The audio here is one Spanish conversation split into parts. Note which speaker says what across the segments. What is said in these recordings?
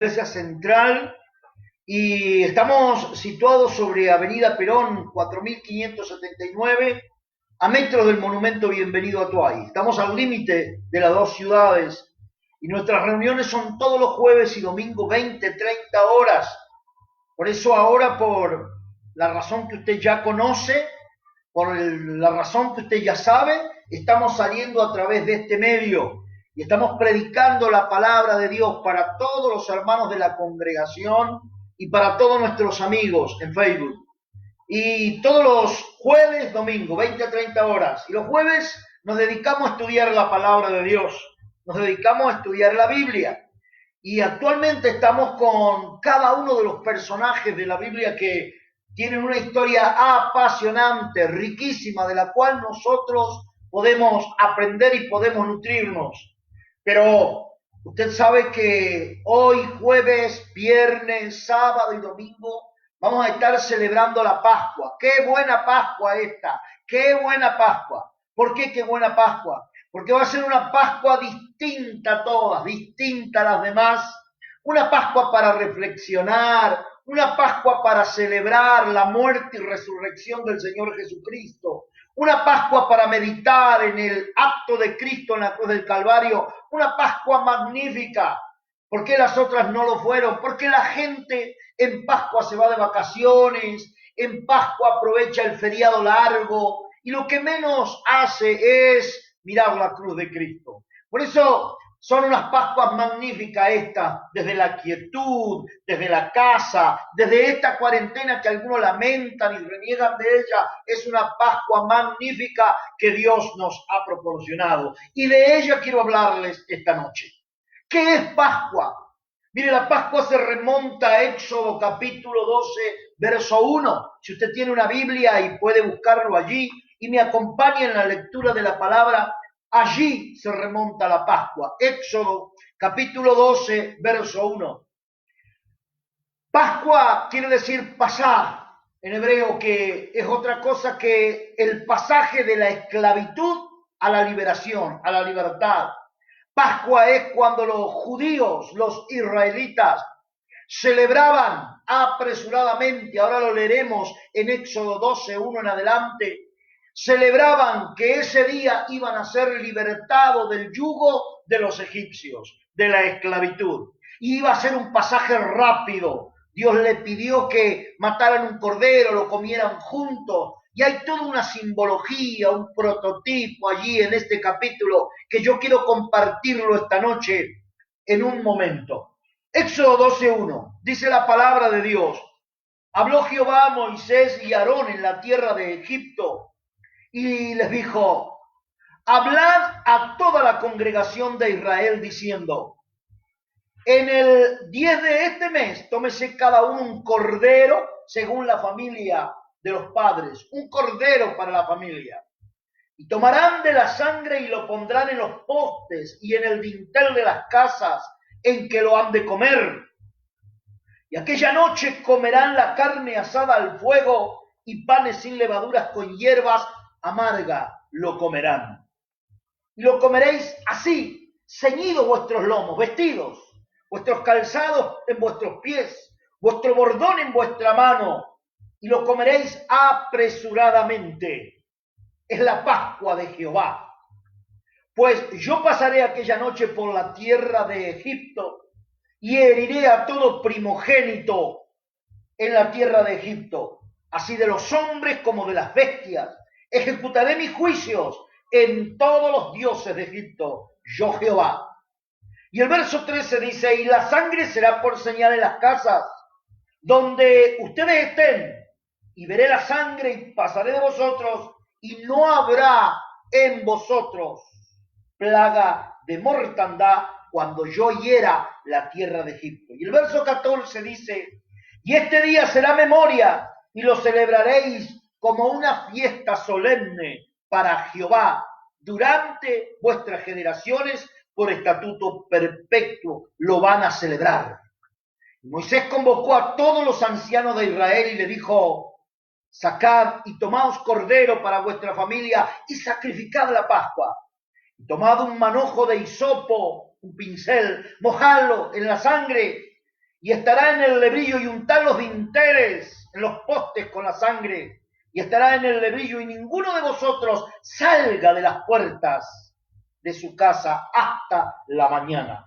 Speaker 1: Iglesia Central y estamos situados sobre Avenida Perón 4579 a metros del Monumento Bienvenido a Tuay. Estamos al límite de las dos ciudades y nuestras reuniones son todos los jueves y domingos 20-30 horas. Por eso ahora, por la razón que usted ya conoce, por la razón que usted ya sabe, estamos saliendo a través de este medio y estamos predicando la palabra de Dios para todos los hermanos de la congregación y para todos nuestros amigos en Facebook. Y todos los jueves, domingo, 20-30 horas. Y los jueves nos dedicamos a estudiar la palabra de Dios, nos dedicamos a estudiar la Biblia. Y actualmente estamos con cada uno de los personajes de la Biblia que tienen una historia apasionante, riquísima, de la cual nosotros podemos aprender y podemos nutrirnos. Pero usted sabe que hoy, jueves, viernes, sábado y domingo, vamos a estar celebrando la Pascua. ¡Qué buena Pascua esta! ¡Qué buena Pascua! ¿Por qué qué buena Pascua? Porque va a ser una Pascua distinta a todas, distinta a las demás. Una Pascua para reflexionar, una Pascua para celebrar la muerte y resurrección del Señor Jesucristo, una Pascua para meditar en el acto de Cristo en la cruz del Calvario, una Pascua magnífica. ¿Por qué las otras no lo fueron? Porque la gente en Pascua se va de vacaciones, en Pascua aprovecha el feriado largo y lo que menos hace es mirar la cruz de Cristo. Por eso son unas Pascuas magníficas estas, desde la quietud, desde la casa, desde esta cuarentena que algunos lamentan y reniegan de ella. Es una Pascua magnífica que Dios nos ha proporcionado. Y de ella quiero hablarles esta noche. ¿Qué es Pascua? Mire, la Pascua se remonta a Éxodo capítulo 12, verso 1. Si usted tiene una Biblia y puede buscarlo allí y me acompaña en la lectura de la palabra, allí se remonta la Pascua. Éxodo capítulo 12, verso 1. Pascua quiere decir pasar en hebreo, que es otra cosa que el pasaje de la esclavitud a la liberación, a la libertad. Pascua es cuando los judíos, los israelitas, celebraban apresuradamente, ahora lo leeremos en Éxodo 12, 1 en adelante, celebraban que ese día iban a ser libertados del yugo de los egipcios, de la esclavitud. Y iba a ser un pasaje rápido. Dios le pidió que mataran un cordero, lo comieran juntos. Y hay toda una simbología, un prototipo allí en este capítulo que yo quiero compartirlo esta noche en un momento. Éxodo 12:1, dice la palabra de Dios. Habló Jehová a Moisés y a Aarón en la tierra de Egipto y les dijo: hablad a toda la congregación de Israel diciendo: en el 10 de este mes tómese cada uno un cordero según la familia de los padres, un cordero para la familia. Y tomarán de la sangre y lo pondrán en los postes y en el dintel de las casas en que lo han de comer. Y aquella noche comerán la carne asada al fuego y panes sin levaduras con hierbas amargas lo comerán. Y lo comeréis así, ceñidos vuestros lomos, vestidos, vuestros calzados en vuestros pies, vuestro bordón en vuestra mano, y lo comeréis apresuradamente. Es la Pascua de Jehová. Pues yo pasaré aquella noche por la tierra de Egipto y heriré a todo primogénito en la tierra de Egipto, así de los hombres como de las bestias. Ejecutaré mis juicios en todos los dioses de Egipto, yo Jehová. Y el verso 13 dice: y la sangre será por señal en las casas donde ustedes estén, y veré la sangre y pasaré de vosotros, y no habrá en vosotros plaga de mortandad cuando yo hiera la tierra de Egipto. Y el verso 14 dice: y este día será memoria, y lo celebraréis como una fiesta solemne para Jehová durante vuestras generaciones, por estatuto perpetuo lo van a celebrar. Y Moisés convocó a todos los ancianos de Israel y le dijo: sacad y tomaos cordero para vuestra familia y sacrificad la Pascua. Y tomad un manojo de hisopo, un pincel, mojadlo en la sangre y estará en el lebrillo y untar los dinteles en los postes con la sangre, y estará en el lebrillo, y ninguno de vosotros salga de las puertas de su casa hasta la mañana,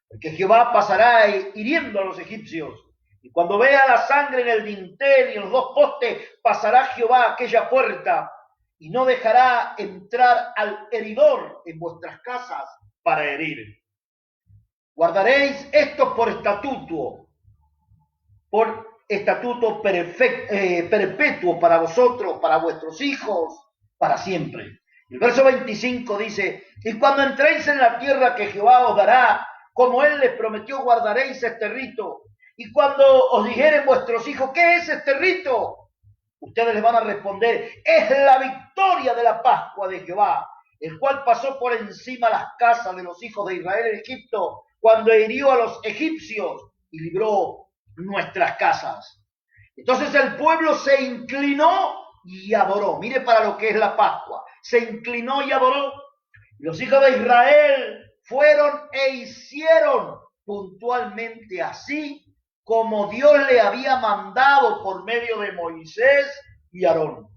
Speaker 1: porque Jehová pasará hiriendo a los egipcios, y cuando vea la sangre en el dintel y en los dos postes, pasará Jehová a aquella puerta, y no dejará entrar al heridor en vuestras casas para herir. Guardaréis esto por estatuto perpetuo para vosotros, para vuestros hijos, para siempre. El verso 25 dice, y cuando entréis en la tierra que Jehová os dará, como él les prometió, guardaréis este rito. Y cuando os dijeren vuestros hijos, ¿qué es este rito? Ustedes les van a responder, es la victoria de la Pascua de Jehová, el cual pasó por encima las casas de los hijos de Israel en Egipto, cuando hirió a los egipcios y libró nuestras casas. Entonces el pueblo se inclinó y adoró. Mire para lo que es la Pascua. Se inclinó y adoró. Los hijos de Israel fueron e hicieron puntualmente así como Dios le había mandado por medio de Moisés y Aarón.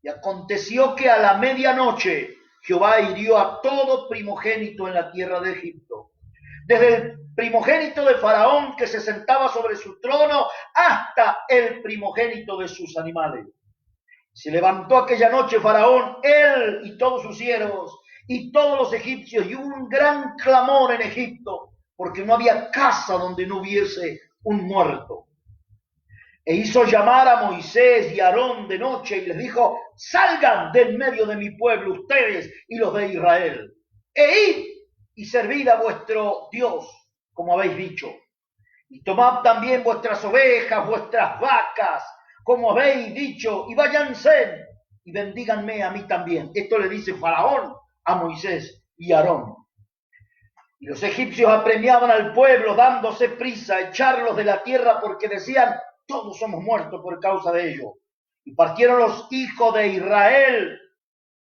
Speaker 1: Y aconteció que a la medianoche Jehová hirió a todo primogénito en la tierra de Egipto, desde el primogénito de Faraón que se sentaba sobre su trono hasta el primogénito de sus animales. Se levantó aquella noche Faraón, él y todos sus siervos y todos los egipcios, y hubo un gran clamor en Egipto, porque no había casa donde no hubiese un muerto. E hizo llamar a Moisés y a Aarón de noche y les dijo, salgan del medio de mi pueblo ustedes y los de Israel, e id y servid a vuestro Dios, como habéis dicho. Y tomad también vuestras ovejas, vuestras vacas, como habéis dicho, y váyanse y bendíganme a mí también. Esto le dice Faraón a Moisés y a Aarón. Y los egipcios apremiaban al pueblo, dándose prisa a echarlos de la tierra, porque decían, todos somos muertos por causa de ello. Y partieron los hijos de Israel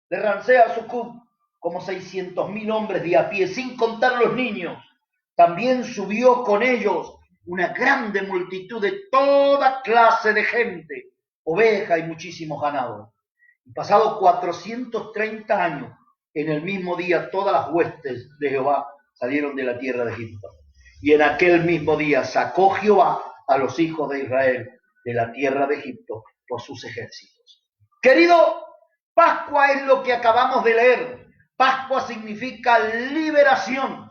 Speaker 1: de Ramsés a Sucot, como 600,000 hombres de a pie, sin contar los niños. También subió con ellos una grande multitud de toda clase de gente, oveja y muchísimos ganados. Y pasados 430 años, en el mismo día todas las huestes de Jehová salieron de la tierra de Egipto. Y en aquel mismo día sacó Jehová a los hijos de Israel de la tierra de Egipto por sus ejércitos. Querido, Pascua es lo que acabamos de leer. Pascua significa liberación.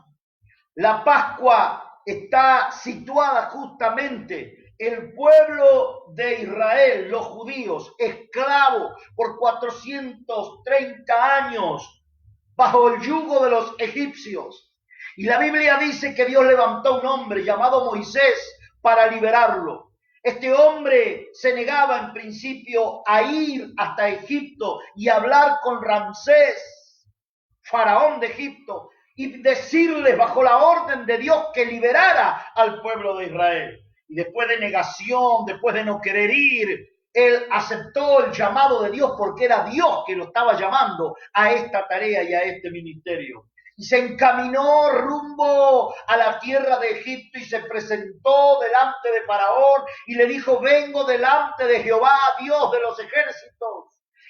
Speaker 1: La Pascua está situada justamente el pueblo de Israel, los judíos, esclavos por 430 años bajo el yugo de los egipcios. Y la Biblia dice que Dios levantó un hombre llamado Moisés para liberarlo. Este hombre se negaba en principio a ir hasta Egipto y hablar con Ramsés, faraón de Egipto, y decirles bajo la orden de Dios que liberara al pueblo de Israel. Y después de negación, después de no querer ir, él aceptó el llamado de Dios porque era Dios que lo estaba llamando a esta tarea y a este ministerio. Y se encaminó rumbo a la tierra de Egipto y se presentó delante de Faraón y le dijo, vengo delante de Jehová, Dios de los ejércitos,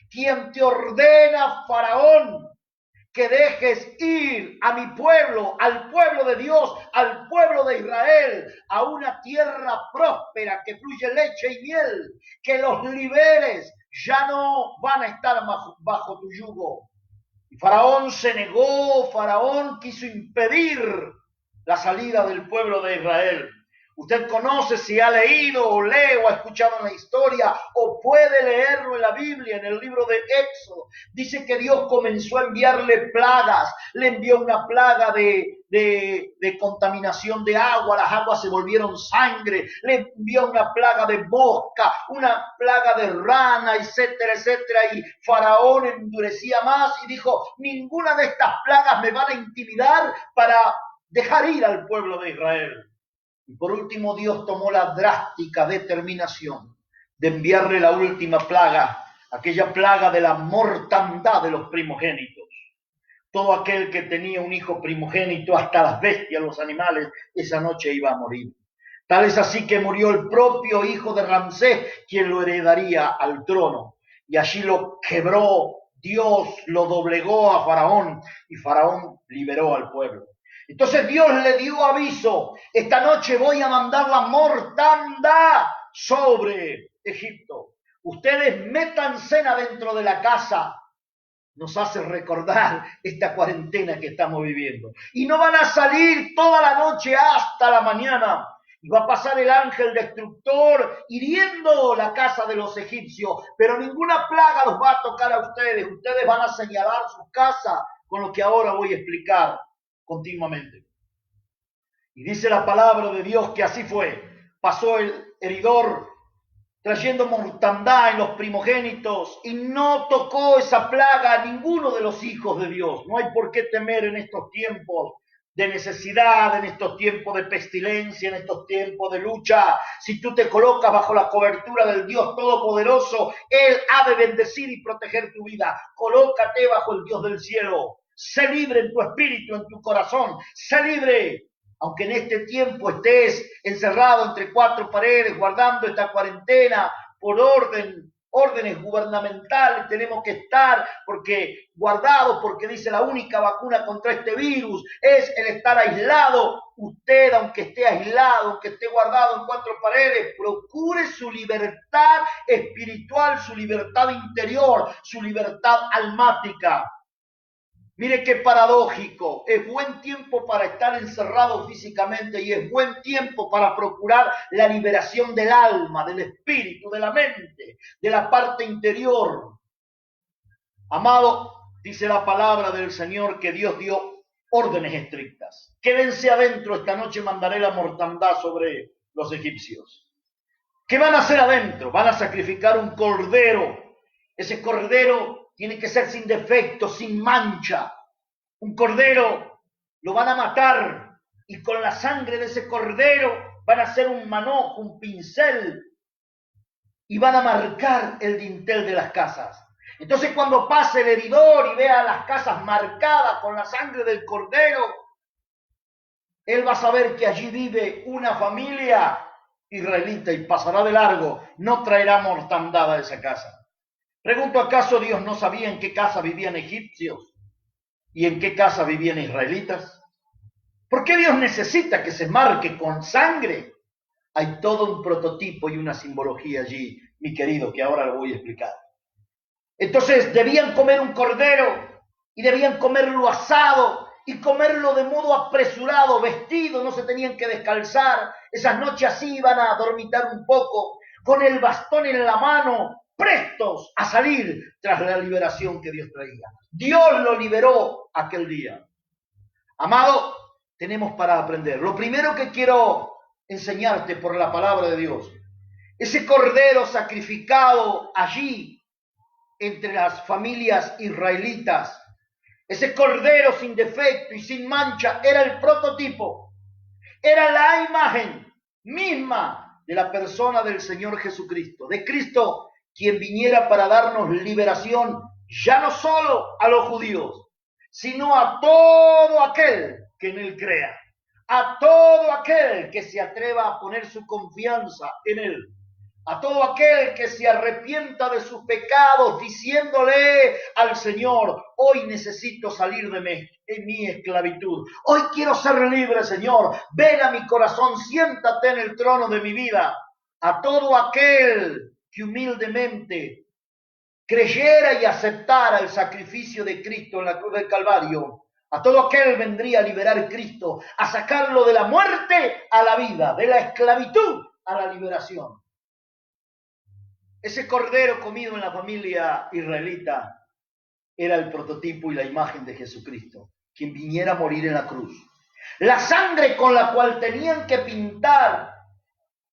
Speaker 1: quien te ordena, Faraón, que dejes ir a mi pueblo, al pueblo de Dios, al pueblo de Israel, a una tierra próspera que fluye leche y miel, que los liberes, ya no van a estar bajo tu yugo. Y Faraón se negó, Faraón quiso impedir la salida del pueblo de Israel. Usted conoce, si ha leído o lee o ha escuchado la historia o puede leerlo en la Biblia, en el libro de Éxodo. Dice que Dios comenzó a enviarle plagas. Le envió una plaga de contaminación de agua. Las aguas se volvieron sangre. Le envió una plaga de mosca, una plaga de rana, etcétera, etcétera. Y Faraón endurecía más y dijo, ninguna de estas plagas me van a intimidar para dejar ir al pueblo de Israel. Y por último, Dios tomó la drástica determinación de enviarle la última plaga, aquella plaga de la mortandad de los primogénitos. Todo aquel que tenía un hijo primogénito, hasta las bestias, los animales, esa noche iba a morir. Tal es así que murió el propio hijo de Ramsés, quien lo heredaría al trono. Y allí lo quebró Dios, lo doblegó a Faraón y Faraón liberó al pueblo. Entonces Dios le dio aviso: esta noche voy a mandar la mortandad sobre Egipto. Ustedes métanse adentro de la casa. Nos hace recordar esta cuarentena que estamos viviendo. Y no van a salir toda la noche hasta la mañana. Y va a pasar el ángel destructor hiriendo la casa de los egipcios, pero ninguna plaga los va a tocar a ustedes. Ustedes van a señalar su casa con lo que ahora voy a explicar continuamente. Y dice la palabra de Dios que así fue. Pasó el heridor trayendo mortandad en los primogénitos, y no tocó esa plaga a ninguno de los hijos de Dios. No hay por qué temer en estos tiempos de necesidad, en estos tiempos de pestilencia, en estos tiempos de lucha. Si tú te colocas bajo la cobertura del Dios Todopoderoso, Él ha de bendecir y proteger tu vida. Colócate bajo el Dios del cielo. Sé libre en tu espíritu, en tu corazón. Sé libre. Aunque en este tiempo estés encerrado entre cuatro paredes, guardando esta cuarentena por órdenes gubernamentales, tenemos que estar guardados, porque dice la única vacuna contra este virus es el estar aislado. Usted, aunque esté aislado, aunque esté guardado en cuatro paredes, procure su libertad espiritual, su libertad interior, su libertad almática. Mire qué paradójico. Es buen tiempo para estar encerrado físicamente y es buen tiempo para procurar la liberación del alma, del espíritu, de la mente, de la parte interior. Amado, dice la palabra del Señor que Dios dio órdenes estrictas. Quédense adentro, esta noche mandaré la mortandad sobre los egipcios. ¿Qué van a hacer adentro? Van a sacrificar un cordero. Ese cordero tiene que ser sin defecto, sin mancha. Un cordero lo van a matar y con la sangre de ese cordero van a hacer un manojo, un pincel, y van a marcar el dintel de las casas. Entonces cuando pase el heridor y vea las casas marcadas con la sangre del cordero, él va a saber que allí vive una familia israelita y pasará de largo, no traerá mortandad a esa casa. Pregunto, ¿acaso Dios no sabía en qué casa vivían egipcios y en qué casa vivían israelitas? ¿Por qué Dios necesita que se marque con sangre? Hay todo un prototipo y una simbología allí, mi querido, que ahora lo voy a explicar. Entonces debían comer un cordero y debían comerlo asado y comerlo de modo apresurado, vestido, no se tenían que descalzar. Esas noches así iban a dormitar un poco, con el bastón en la mano, prestos a salir tras la liberación que Dios traía. Dios lo liberó aquel día. Amado, tenemos para aprender. Lo primero que quiero enseñarte por la palabra de Dios, ese cordero sacrificado allí entre las familias israelitas, ese cordero sin defecto y sin mancha, era el prototipo, era la imagen misma de la persona del Señor Jesucristo, de Cristo, quien viniera para darnos liberación, ya no solo a los judíos, sino a todo aquel que en él crea, a todo aquel que se atreva a poner su confianza en él, a todo aquel que se arrepienta de sus pecados, diciéndole al Señor: hoy necesito salir de mi esclavitud, hoy quiero ser libre, Señor, ven a mi corazón, siéntate en el trono de mi vida. A todo aquel que humildemente creyera y aceptara el sacrificio de Cristo en la cruz del Calvario, a todo aquel vendría a liberar Cristo, a sacarlo de la muerte a la vida, de la esclavitud a la liberación. Ese cordero comido en la familia israelita era el prototipo y la imagen de Jesucristo, quien viniera a morir en la cruz. La sangre con la cual tenían que pintar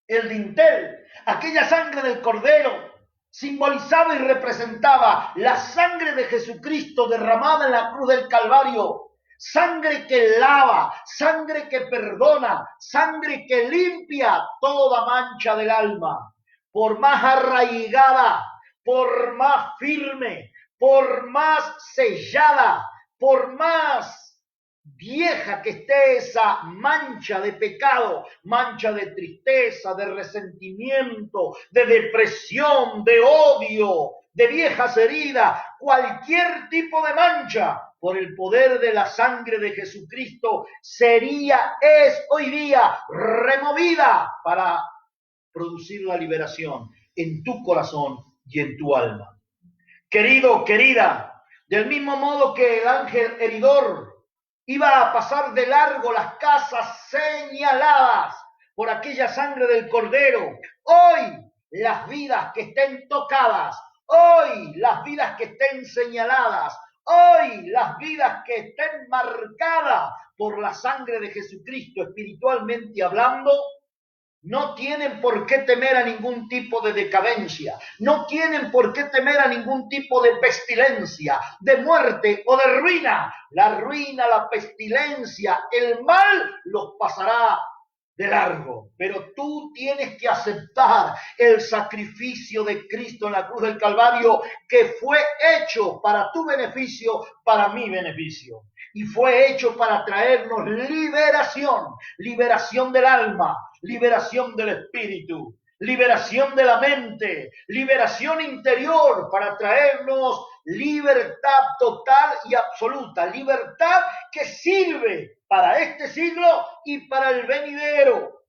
Speaker 1: el dintel, aquella sangre del cordero, simbolizaba y representaba la sangre de Jesucristo derramada en la cruz del Calvario. Sangre que lava, sangre que perdona, sangre que limpia toda mancha del alma. Por más arraigada, por más firme, por más sellada, por más vieja que esté esa mancha de pecado, mancha de tristeza, de resentimiento, de depresión, de odio, de viejas heridas, cualquier tipo de mancha, por el poder de la sangre de Jesucristo, es hoy día removida para producir la liberación en tu corazón y en tu alma. Querido, querida, del mismo modo que el ángel heridor iba a pasar de largo las casas señaladas por aquella sangre del Cordero, hoy las vidas que estén tocadas, hoy las vidas que estén señaladas, hoy las vidas que estén marcadas por la sangre de Jesucristo espiritualmente hablando, no tienen por qué temer a ningún tipo de decadencia, no tienen por qué temer a ningún tipo de pestilencia, de muerte o de ruina. La ruina, la pestilencia, el mal los pasará de largo, pero tú tienes que aceptar el sacrificio de Cristo en la cruz del Calvario, que fue hecho para tu beneficio, para mi beneficio, y fue hecho para traernos liberación, liberación del alma, liberación del espíritu, liberación de la mente, liberación interior, para traernos libertad total y absoluta, libertad que sirve para este siglo y para el venidero.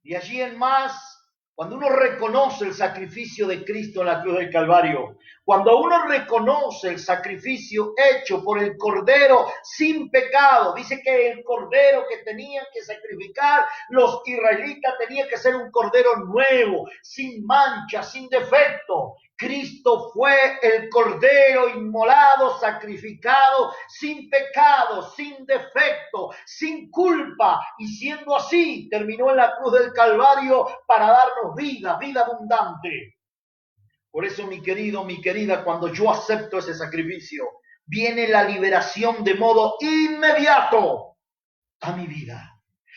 Speaker 1: De allí en más, cuando uno reconoce el sacrificio de Cristo en la cruz del Calvario, cuando uno reconoce el sacrificio hecho por el Cordero sin pecado, dice que el Cordero que tenían que sacrificar los israelitas tenía que ser un Cordero nuevo, sin mancha, sin defecto. Cristo fue el Cordero inmolado, sacrificado, sin pecado, sin defecto, sin culpa, y siendo así, terminó en la cruz del Calvario para darnos vida, vida abundante. Por eso, mi querido, mi querida, cuando yo acepto ese sacrificio, viene la liberación de modo inmediato a mi vida.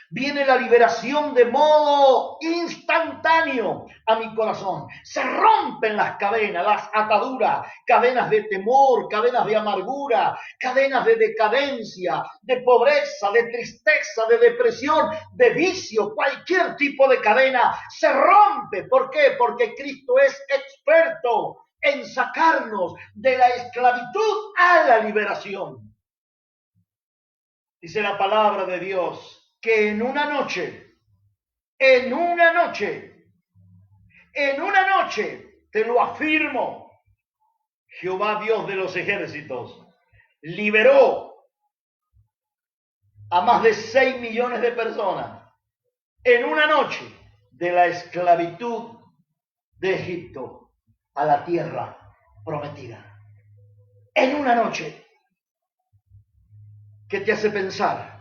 Speaker 1: Viene la liberación de modo instantáneo a mi corazón. Se rompen las cadenas, las ataduras, cadenas de temor, cadenas de amargura, cadenas de decadencia, de pobreza, de tristeza, de depresión, de vicio, cualquier tipo de cadena se rompe. ¿Por qué? Porque Cristo es experto en sacarnos de la esclavitud a la liberación. Dice la palabra de Dios que en una noche, te lo afirmo, Jehová Dios de los ejércitos liberó a más de 6 millones de personas en una noche de la esclavitud de Egipto a la tierra prometida. En una noche. ¿Qué te hace pensar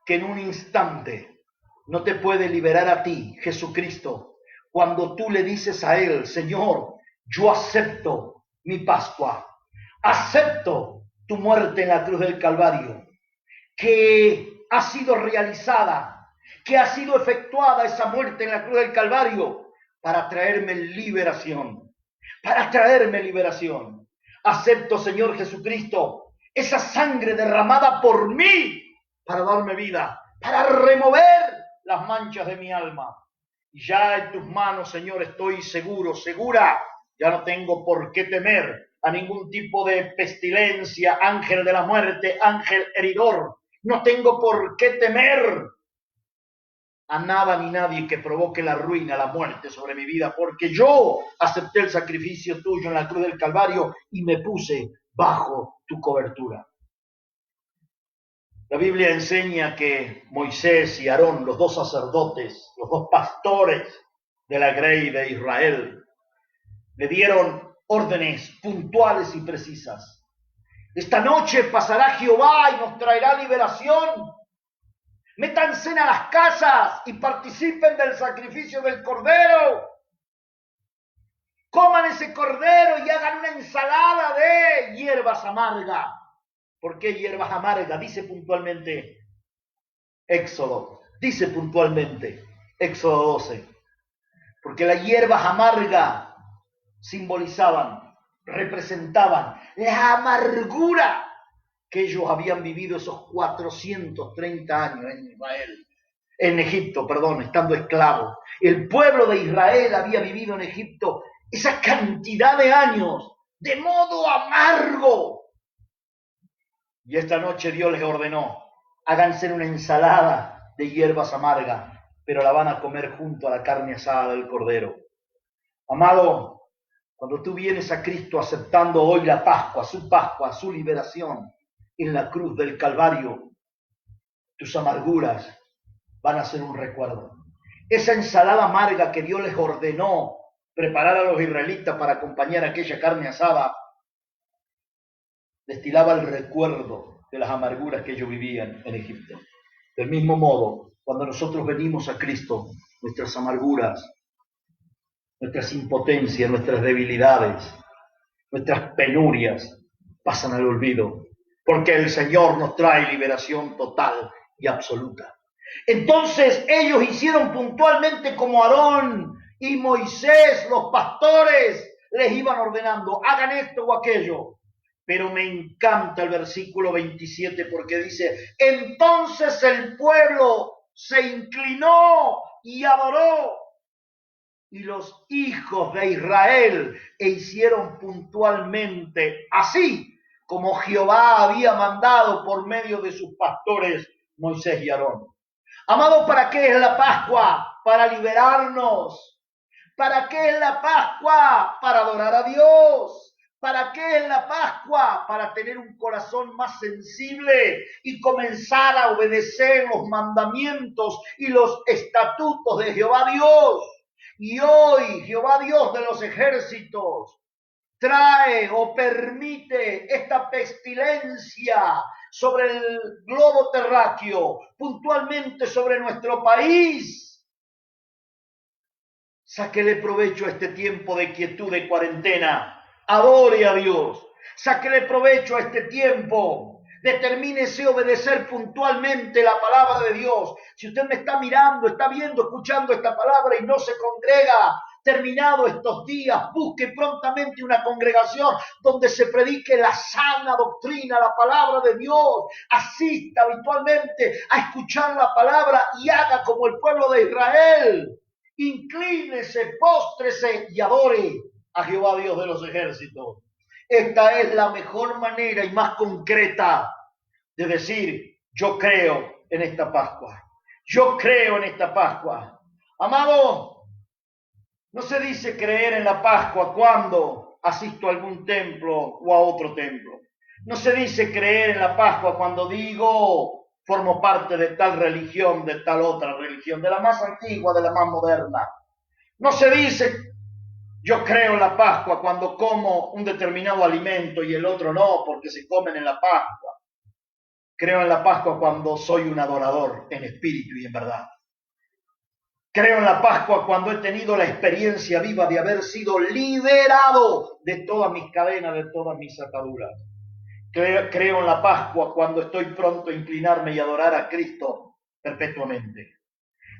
Speaker 1: que en un instante no te puede liberar a ti, Jesucristo, cuando tú le dices a Él: Señor, yo acepto mi Pascua, acepto tu muerte en la cruz del Calvario, que ha sido realizada, que ha sido efectuada esa muerte en la cruz del Calvario para traerme liberación, para traerme liberación. Acepto, Señor Jesucristo, esa sangre derramada por mí para darme vida, para remover las manchas de mi alma. Y ya en tus manos, Señor, estoy seguro, segura. Ya no tengo por qué temer a ningún tipo de pestilencia, ángel de la muerte, ángel heridor. No tengo por qué temer a nada ni nadie que provoque la ruina, la muerte sobre mi vida, porque yo acepté el sacrificio tuyo en la cruz del Calvario y me puse bajo tu cobertura. La Biblia enseña que Moisés y Aarón, los dos sacerdotes, los dos pastores de la grey de Israel, le dieron órdenes puntuales y precisas. Esta noche pasará Jehová y nos traerá liberación. Métanse a las casas y participen del sacrificio del Cordero. Coman ese Cordero y hagan una ensalada de hierbas amargas. ¿Por qué hierbas amargas? Dice puntualmente Éxodo 12. Porque las hierbas amargas simbolizaban, representaban la amargura que ellos habían vivido esos 430 años en Israel, en Egipto, perdón, estando esclavos. El pueblo de Israel había vivido en Egipto esa cantidad de años de modo amargo. Y esta noche Dios les ordenó, háganse una ensalada de hierbas amargas, pero la van a comer junto a la carne asada del cordero. Amado, cuando tú vienes a Cristo aceptando hoy la Pascua, su liberación en la cruz del Calvario, tus amarguras van a ser un recuerdo. Esa ensalada amarga que Dios les ordenó preparar a los israelitas para acompañar aquella carne asada, destilaba el recuerdo de las amarguras que ellos vivían en Egipto. Del mismo modo, cuando nosotros venimos a Cristo, nuestras amarguras, nuestras impotencias, nuestras debilidades, nuestras penurias pasan al olvido, porque el Señor nos trae liberación total y absoluta. Entonces ellos hicieron puntualmente como Aarón y Moisés, los pastores, les iban ordenando, hagan esto o aquello. Pero me encanta el versículo 27 porque dice, entonces el pueblo se inclinó y adoró, y los hijos de Israel hicieron puntualmente así como Jehová había mandado por medio de sus pastores Moisés y Aarón. Amado, ¿para qué es la Pascua? Para liberarnos. ¿Para qué es la Pascua? Para adorar a Dios. ¿Para qué es la Pascua? Para tener un corazón más sensible y comenzar a obedecer los mandamientos y los estatutos de Jehová Dios. Y hoy Jehová Dios de los ejércitos trae o permite esta pestilencia sobre el globo terráqueo, puntualmente sobre nuestro país. Sáquele provecho a este tiempo de quietud, de cuarentena. Adore a Dios. Sáquele provecho a este tiempo. Determínese a obedecer puntualmente la palabra de Dios. Si usted me está mirando, está viendo, escuchando esta palabra y no se congrega, terminado estos días, busque prontamente una congregación donde se predique la sana doctrina, la palabra de Dios. Asista habitualmente a escuchar la palabra y haga como el pueblo de Israel. Inclínese, póstrese y adore a Jehová Dios de los ejércitos. Esta es la mejor manera y más concreta de decir, yo creo en esta Pascua. Yo creo en esta Pascua. Amado, no se dice creer en la Pascua cuando asisto a algún templo o a otro templo. No se dice creer en la Pascua cuando digo, formo parte de tal religión, de tal otra religión, de la más antigua, de la más moderna. No se dice, yo creo en la Pascua cuando como un determinado alimento y el otro no, porque se comen en la Pascua. Creo en la Pascua cuando soy un adorador en espíritu y en verdad. Creo en la Pascua cuando he tenido la experiencia viva de haber sido liberado de todas mis cadenas, de todas mis ataduras. Creo en la Pascua cuando estoy pronto a inclinarme y adorar a Cristo perpetuamente.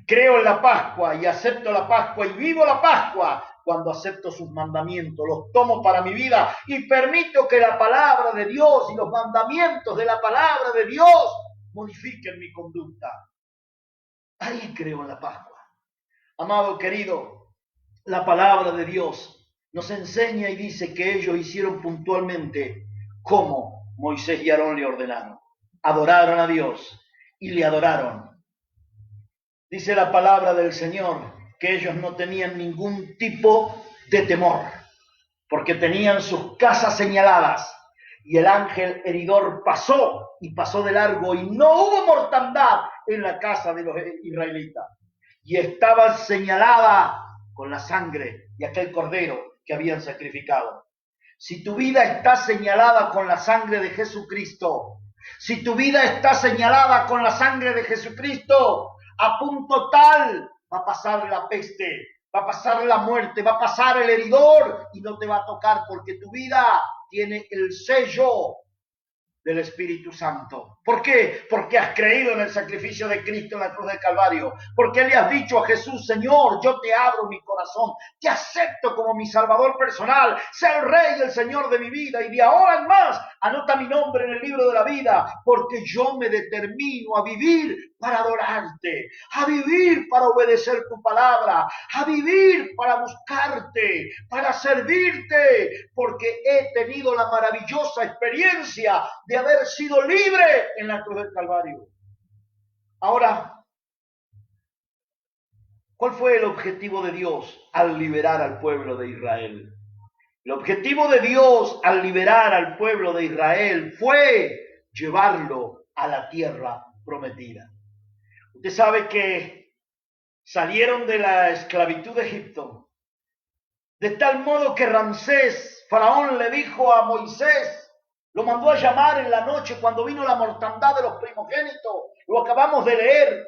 Speaker 1: Creo en la Pascua y acepto la Pascua y vivo la Pascua cuando acepto sus mandamientos, los tomo para mi vida y permito que la palabra de Dios y los mandamientos de la palabra de Dios modifiquen mi conducta. Ahí creo en la Pascua. Amado querido, la palabra de Dios nos enseña y dice que ellos hicieron puntualmente como Moisés y Aarón le ordenaron. Adoraron a Dios y le adoraron. Dice la palabra del Señor que ellos no tenían ningún tipo de temor, porque tenían sus casas señaladas y el ángel heridor pasó y pasó de largo y no hubo mortandad en la casa de los israelitas. Y estaba señalada con la sangre de aquel cordero que habían sacrificado. Si tu vida está señalada con la sangre de Jesucristo, si tu vida está señalada con la sangre de Jesucristo, a punto tal va a pasar la peste, va a pasar la muerte, va a pasar el heridor y no te va a tocar porque tu vida tiene el sello del Espíritu Santo. ¿Por qué? Porque has creído en el sacrificio de Cristo en la cruz del Calvario. Porque le has dicho a Jesús: Señor, yo te abro mi corazón, te acepto como mi Salvador personal, sé el Rey y el Señor de mi vida, y de ahora en más anota mi nombre en el libro de la vida, porque yo me determino a vivir para adorarte, a vivir para obedecer tu palabra, a vivir para buscarte, para servirte, porque he tenido la maravillosa experiencia de haber sido libre en la cruz del Calvario. Ahora, ¿cuál fue el objetivo de Dios al liberar al pueblo de Israel? El objetivo de Dios al liberar al pueblo de Israel fue llevarlo a la tierra prometida. Usted sabe que salieron de la esclavitud de Egipto, de tal modo que Ramsés, Faraón, le dijo a Moisés, lo mandó a llamar en la noche cuando vino la mortandad de los primogénitos, lo acabamos de leer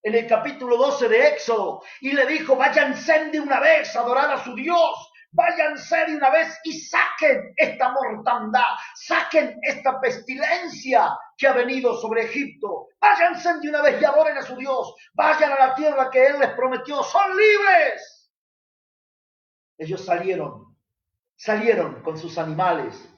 Speaker 1: en el capítulo 12 de Éxodo, y le dijo: váyanse de una vez a adorar a su Dios, váyanse de una vez y saquen esta mortandad, saquen esta pestilencia que ha venido sobre Egipto, váyanse de una vez y adoren a su Dios, vayan a la tierra que Él les prometió, son libres. Ellos salieron con sus animales,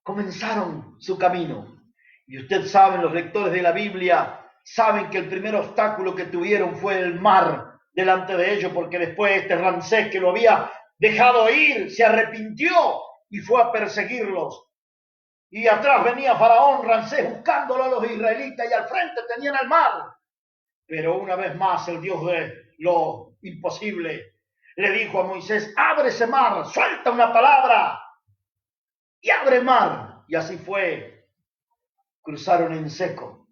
Speaker 1: comenzaron su camino. Y usted sabe, los lectores de la Biblia saben que el primer obstáculo que tuvieron fue el mar delante de ellos, porque después este Ramsés, que lo había dejado ir, se arrepintió y fue a perseguirlos. Y atrás venía Faraón, Ramsés, buscándolo a los israelitas, y al frente tenían al mar. Pero una vez más el Dios de lo imposible le dijo a Moisés: abre ese mar, suelta una palabra y abre el mar. Y así fue, cruzaron en seco.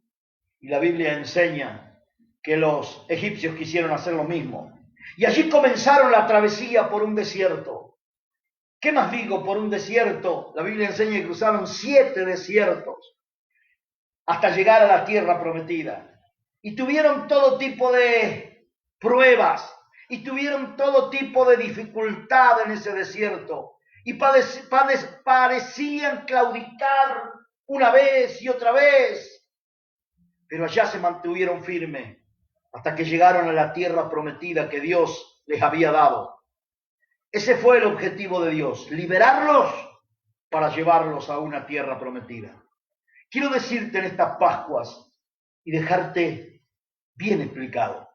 Speaker 1: Y la Biblia enseña que los egipcios quisieron hacer lo mismo. Y allí comenzaron la travesía por un desierto. ¿Qué más digo? Por un desierto. La Biblia enseña que cruzaron 7 desiertos hasta llegar a la tierra prometida. Y tuvieron todo tipo de pruebas, y tuvieron todo tipo de dificultad en ese desierto. Y parecían claudicar una vez y otra vez, pero allá se mantuvieron firmes hasta que llegaron a la tierra prometida que Dios les había dado. Ese fue el objetivo de Dios, liberarlos para llevarlos a una tierra prometida. Quiero decirte en estas Pascuas y dejarte bien explicado.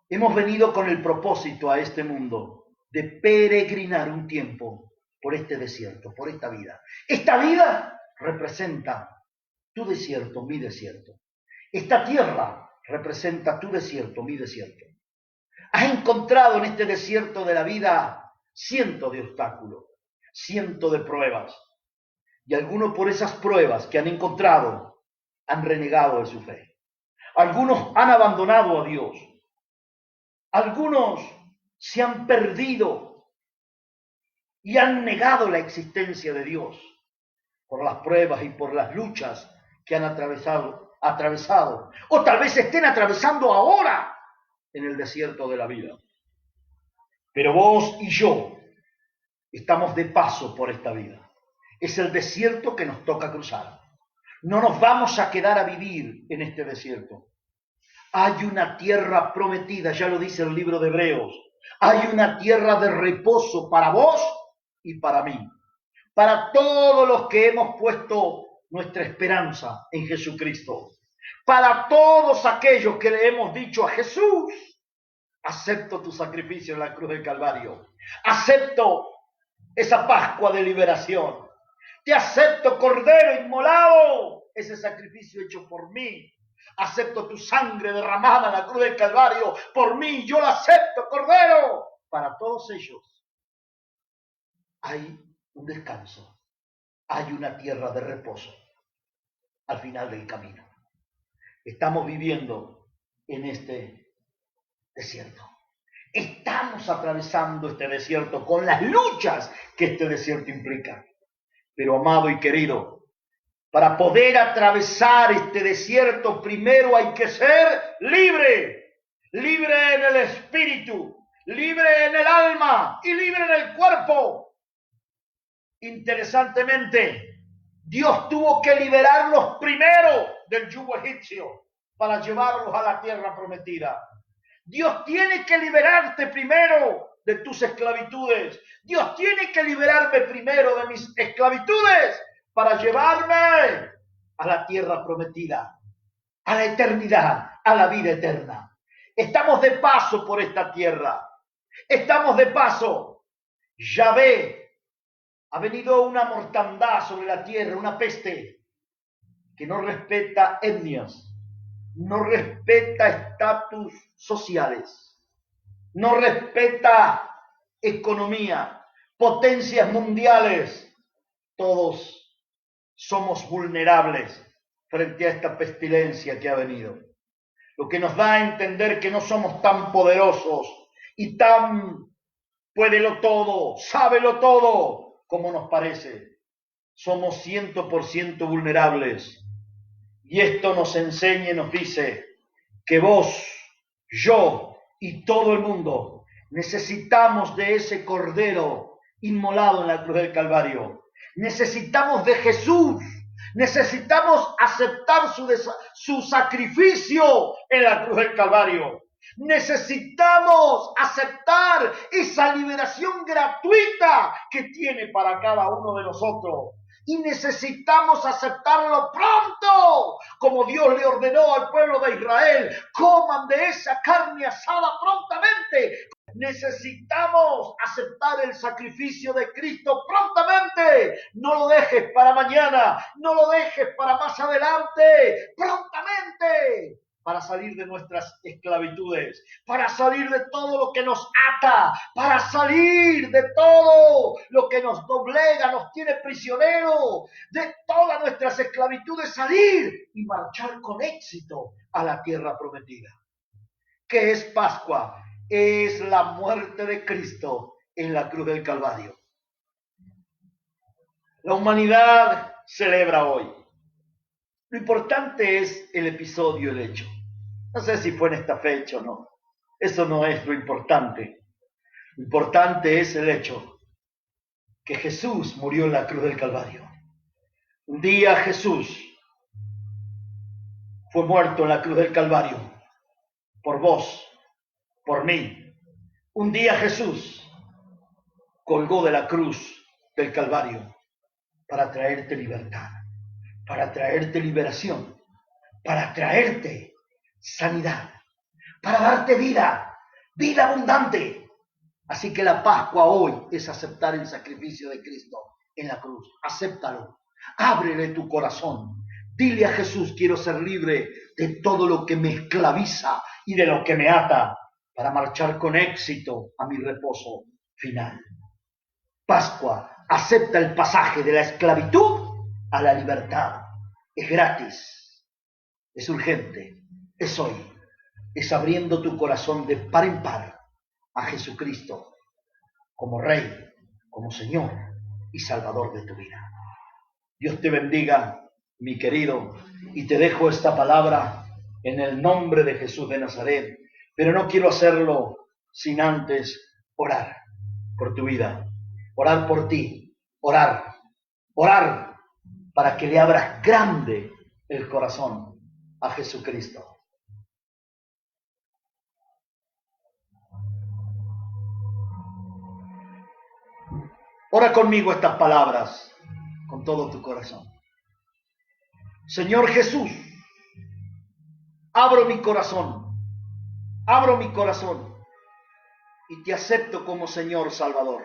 Speaker 1: Hemos venido con el propósito a este mundo de peregrinar un tiempo por este desierto, por esta vida. Esta vida representa tu desierto, mi desierto. Esta tierra representa tu desierto, mi desierto. Has encontrado en este desierto de la vida cientos de obstáculos, cientos de pruebas. Y algunos, por esas pruebas que han encontrado, han renegado de su fe. Algunos han abandonado a Dios. Algunos se han perdido y han negado la existencia de Dios por las pruebas y por las luchas que han atravesado, o tal vez estén atravesando ahora en el desierto de la vida. Pero vos y yo estamos de paso por esta vida. Es el desierto que nos toca cruzar. No nos vamos a quedar a vivir en este desierto. Hay una tierra prometida, ya lo dice el libro de Hebreos. Hay una tierra de reposo para vos y para mí. Para todos los que hemos puesto nuestra esperanza en Jesucristo. Para todos aquellos que le hemos dicho a Jesús: acepto tu sacrificio en la cruz del Calvario. Acepto esa Pascua de liberación. Te acepto, Cordero inmolado, ese sacrificio hecho por mí. Acepto tu sangre derramada en la cruz del Calvario por mí. Yo la acepto, Cordero. Para todos ellos hay un descanso. Hay una tierra de reposo al final del camino. Estamos viviendo en este desierto. Estamos atravesando este desierto con las luchas que este desierto implica. Pero, amado y querido, para poder atravesar este desierto, primero hay que ser libre. Libre en el espíritu, libre en el alma y libre en el cuerpo. Interesantemente, Dios tuvo que liberarlos primero del yugo egipcio para llevarlos a la tierra prometida. Dios tiene que liberarte primero de tus esclavitudes. Dios tiene que liberarme primero de mis esclavitudes para llevarme a la tierra prometida, a la eternidad, a la vida eterna. Estamos de paso por esta tierra. Estamos de paso. Yahvé, ha venido una mortandad sobre la tierra, una peste que no respeta etnias, no respeta estatus sociales, no respeta economía, potencias mundiales. Todos somos vulnerables frente a esta pestilencia que ha venido. Lo que nos da a entender que no somos tan poderosos y tan puédelo todo, sábelo todo, como nos parece. Somos 100% vulnerables. Y esto nos enseña y nos dice que vos, yo y todo el mundo necesitamos de ese cordero inmolado en la cruz del Calvario. Necesitamos de Jesús. Necesitamos aceptar su sacrificio en la cruz del Calvario. Necesitamos aceptar esa liberación gratuita que tiene para cada uno de nosotros. Y necesitamos aceptarlo pronto, como Dios le ordenó al pueblo de Israel. Coman de esa carne asada prontamente. Necesitamos aceptar el sacrificio de Cristo prontamente. No lo dejes para mañana, no lo dejes para más adelante, prontamente. Para salir de nuestras esclavitudes, para salir de todo lo que nos ata, para salir de todo lo que nos doblega, nos tiene prisioneros, de todas nuestras esclavitudes, salir y marchar con éxito a la tierra prometida. ¿Qué es Pascua? Es la muerte de Cristo en la cruz del Calvario. La humanidad celebra hoy. Lo importante es el episodio, el hecho. No sé si fue en esta fecha o no. Eso no es lo importante. Lo importante es el hecho que Jesús murió en la cruz del Calvario. Un día Jesús fue muerto en la cruz del Calvario por vos, por mí. Un día Jesús colgó de la cruz del Calvario para traerte libertad, para traerte liberación, para traerte sanidad, para darte vida, vida abundante. Así que la Pascua hoy es aceptar el sacrificio de Cristo en la cruz. Acéptalo, ábrele tu corazón. Dile a Jesús, quiero ser libre de todo lo que me esclaviza y de lo que me ata para marchar con éxito a mi reposo final. Pascua, acepta el pasaje de la esclavitud a la libertad. Es gratis, es urgente, es hoy. Es abriendo tu corazón de par en par a Jesucristo como Rey, como Señor y Salvador de tu vida. Dios te bendiga, mi querido, y te dejo esta palabra en el nombre de Jesús de Nazaret, pero no quiero hacerlo sin antes orar por tu vida, orar por ti, orar para que le abras grande el corazón a Jesucristo. Ora conmigo estas palabras con todo tu corazón. Señor Jesús, abro mi corazón y te acepto como Señor Salvador.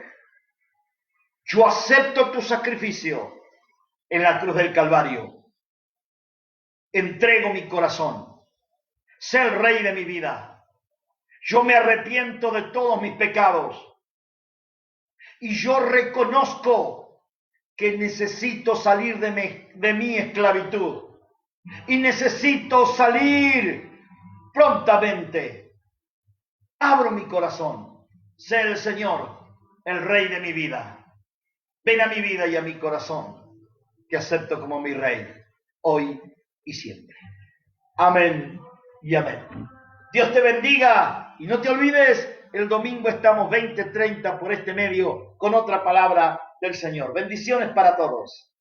Speaker 1: Yo acepto tu sacrificio en la cruz del Calvario. Entrego mi corazón. Sé el Rey de mi vida. Yo me arrepiento de todos mis pecados. Y yo reconozco que necesito salir de mi esclavitud. Y necesito salir prontamente. Abro mi corazón. Sé el Señor, el Rey de mi vida. Ven a mi vida y a mi corazón. Te acepto como mi Rey, hoy y siempre. Amén y amén. Dios te bendiga y no te olvides, el domingo estamos 20:30 por este medio con otra palabra del Señor. Bendiciones para todos.